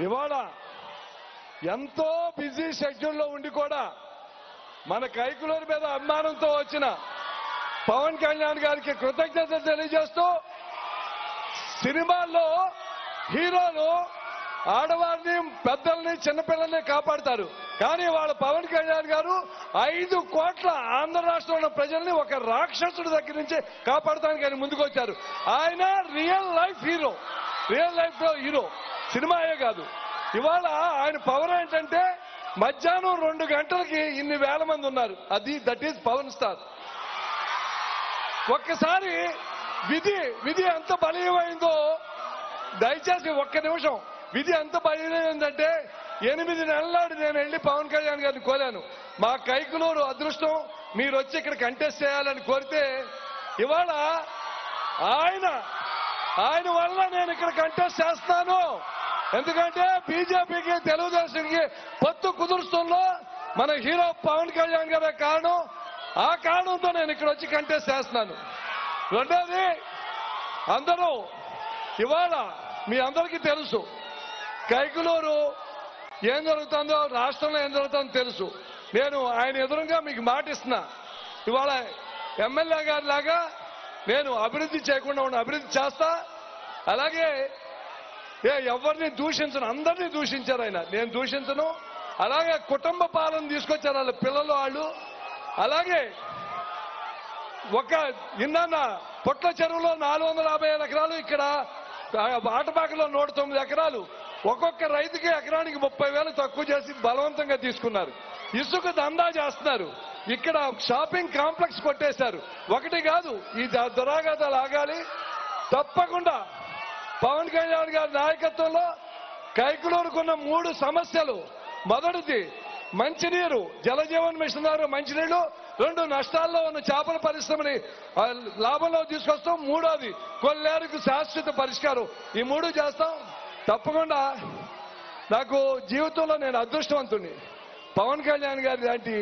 ఇవాళ ఎంతో బిజీ షెడ్యూల్లో ఉండి కూడా మన కైకులూరు మీద అభిమానంతో వచ్చిన పవన్ కళ్యాణ్ గారికి కృతజ్ఞతలు తెలియజేస్తూ, సినిమాల్లో హీరోలు ఆడవారిని, పెద్దల్ని, చిన్నపిల్లల్ని కాపాడతారు. కానీ వాళ్ళ పవన్ కళ్యాణ్ గారు 5 కోట్ల ఆంధ్ర రాష్ట్రంలో ఉన్న ప్రజల్ని ఒక రాక్షసుడి దగ్గర నుంచి కాపాడటానికి ఆయన ముందుకు వచ్చారు. ఆయన real life hero, real life లో హీరో, సినిమాయే కాదు. ఇవాళ ఆయన పవర్ ఏంటంటే మధ్యాహ్నం 2 గంటలకి ఇన్ని వేల మంది ఉన్నారు. That is Pawan star. ఒక్కసారి విధి ఎంత బలీయమైందో దయచేసి ఒక్క నిమిషం. విధి ఎంత బలీయమైందంటే 8 నెలల నాడు నేను వెళ్ళి పవన్ కళ్యాణ్ గారిని కోరాను, మా కైకులూరు అదృష్టం మీరు వచ్చి ఇక్కడ కంటెస్ట్ చేయాలని కోరితే, ఇవాళ ఆయన వల్ల నేను ఇక్కడ కంటెస్ట్ చేస్తాను. ఎందుకంటే బీజేపీకి, తెలుగుదేశానికి పొత్తు కుదురుస్తుందో మన హీరో పవన్ కళ్యాణ్ గారే కారణం. ఆ కారణంతో నేను ఇక్కడ వచ్చి కంటెస్ట్ చేస్తున్నాను. రెండోది, అందరూ ఇవాళ మీ అందరికీ తెలుసు కైకులూరు ఏం జరుగుతుందో, రాష్ట్రంలో ఏం జరుగుతుందో తెలుసు. నేను ఆయన ఎదురుగా మీకు మాట ఇస్తున్నా, ఇవాళ ఎమ్మెల్యే గారి లాగా నేను అభివృద్ధి చేయకుండా ఉన్న అభివృద్ధి చేస్తా. అలాగే ఎవరిని దూషించను, అందరినీ దూషించారు ఆయన, నేను దూషించను. అలాగే కుటుంబ పాలన తీసుకొచ్చారు వాళ్ళ పిల్లలు వాళ్ళు. అలాగే ఇన్న పొట్ల చెరువులో 455 ఎకరాలు, ఇక్కడ ఆటపాకలో 109 ఎకరాలు, ఒక్కొక్క రైతుకి ఎకరానికి 30,000 తక్కువ చేసి బలవంతంగా తీసుకున్నారు. ఇసుక దందా చేస్తున్నారు. ఇక్కడ షాపింగ్ కాంప్లెక్స్ కొట్టేశారు. ఒకటి కాదు, ఈ దురాగతాలు ఆగాలి. తప్పకుండా పవన్ కళ్యాణ్ గారి నాయకత్వంలో కైకులూరుకున్న 3 సమస్యలు, మొదటిది మంచినీరు, జలజీవన్ మిషన్ ద్వారా మంచినీళ్లు. 2 నష్టాల్లో ఉన్న చేపల పరిశ్రమని లాభంలో తీసుకొస్తాం. 3వది కొల్లేరుకు శాశ్వత పరిష్కారం. ఈ 3 చేస్తాం. తప్పకుండా నాకు జీవితంలో నేను అదృష్టవంతుణ్ణి. పవన్ కళ్యాణ్ గారి లాంటి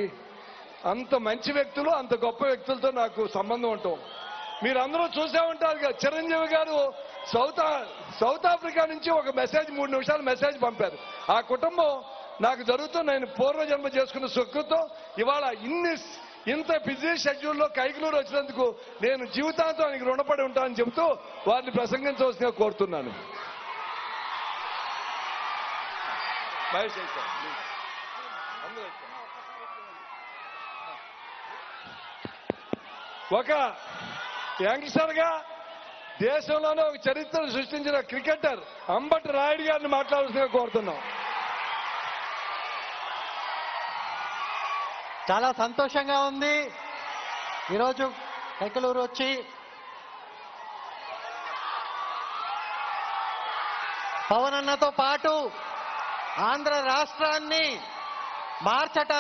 అంత మంచి వ్యక్తులు, అంత గొప్ప వ్యక్తులతో నాకు సంబంధం ఉంటాం. మీరందరూ చూసే ఉంటారు కదా, చిరంజీవి గారు సౌత్ ఆఫ్రికా నుంచి ఒక మెసేజ్, 3 నిమిషాల మెసేజ్ పంపారు. ఆ కుటుంబం నాకు జరుగుతూ నేను పూర్వజన్మ చేసుకున్న సుఖంతో ఇవాళ ఇంత బిజీ షెడ్యూల్లో కైకులూరు వచ్చినందుకు నేను జీవితాంతం ఆయనకి రుణపడి ఉంటానని చెబుతూ వారిని ప్రసంగించవలసిందిగా కోరుతున్నాను. ఒక యంగ్స్టర్ గా దేశంలోనే ఒక చరిత్రను సృష్టించిన క్రికెటర్ అంబటి రాయుడు గారిని మాట్లాడాల్సిందిగా కోరుతున్నాం. చాలా సంతోషంగా ఉంది ఈరోజు కైకులూరు వచ్చి పవన్ అన్నతో పాటు ఆంధ్ర రాష్ట్రాన్ని మార్చటానికి